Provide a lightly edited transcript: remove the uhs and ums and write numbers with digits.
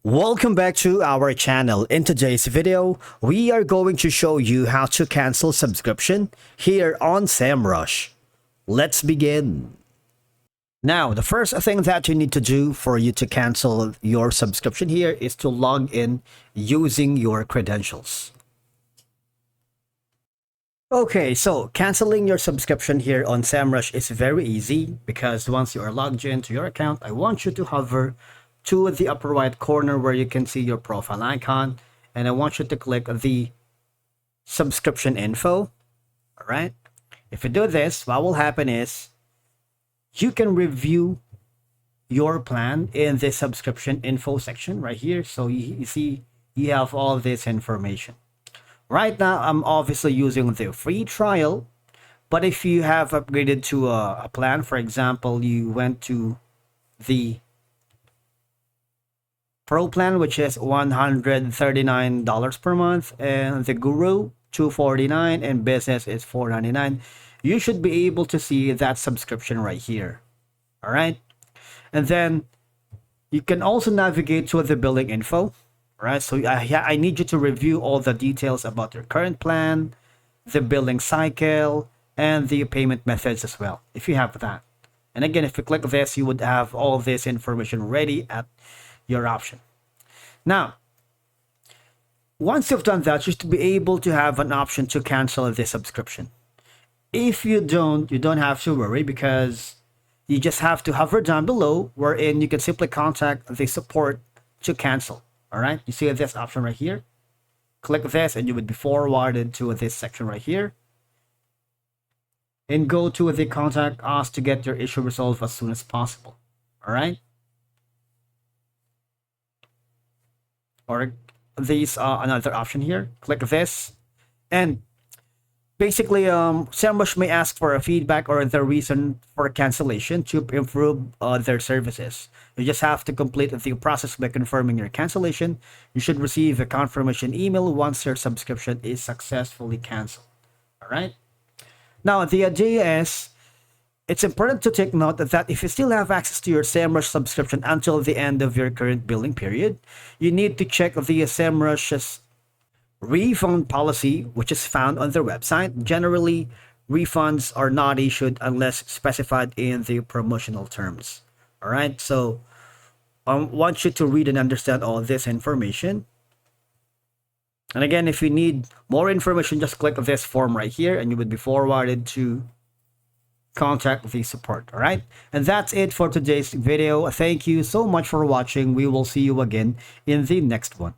Welcome back to our channel. In today's video, we are going to show you how to cancel subscription here on Semrush. Let's begin. Now, the first thing that you need to do for you to cancel your subscription here is to log in using your credentials. Okay, so canceling your subscription here on Semrush is very easy because once you are logged into your account, I want you to hover to the upper right corner where you can see your profile icon, and I want you to click the subscription info. All right, if you do this, what will happen is you can review your plan in the subscription info section right here. So you see you have all this information. Right now I'm obviously using the free trial, but if you have upgraded to a plan, for example, you went to the Pro plan, which is $139 per month, and the Guru $249, and Business is $499. You should be able to see that subscription right here. All right, and then you can also navigate to the billing info. All right, so I need you to review all the details about your current plan, the billing cycle, and the payment methods as well, if you have that. And again, if you click this, you would have all this information ready at your option. Now, once you've done that, you should be able to have an option to cancel the subscription. If you don't have to worry, because you just have to hover down below, wherein you can simply contact the support to cancel. All right, you see this option right here. Click this and you would be forwarded to this section right here, and go to the contact us to get your issue resolved as soon as possible. All right, or these another option here. Click this, and basically Semrush may ask for a feedback or the reason for cancellation to improve their services. You just have to complete the process by confirming your cancellation. You should receive a confirmation email once your subscription is successfully canceled. All right, now the idea is, it's important to take note that if you still have access to your Semrush subscription until the end of your current billing period, you need to check the Semrush's refund policy, which is found on their website. Generally, refunds are not issued unless specified in the promotional terms. All right, so I want you to read and understand all this information. And again, if you need more information, just click this form right here and you would be forwarded to contact the support. All right, and that's it for today's video. Thank you so much for watching. We will see you again in the next one.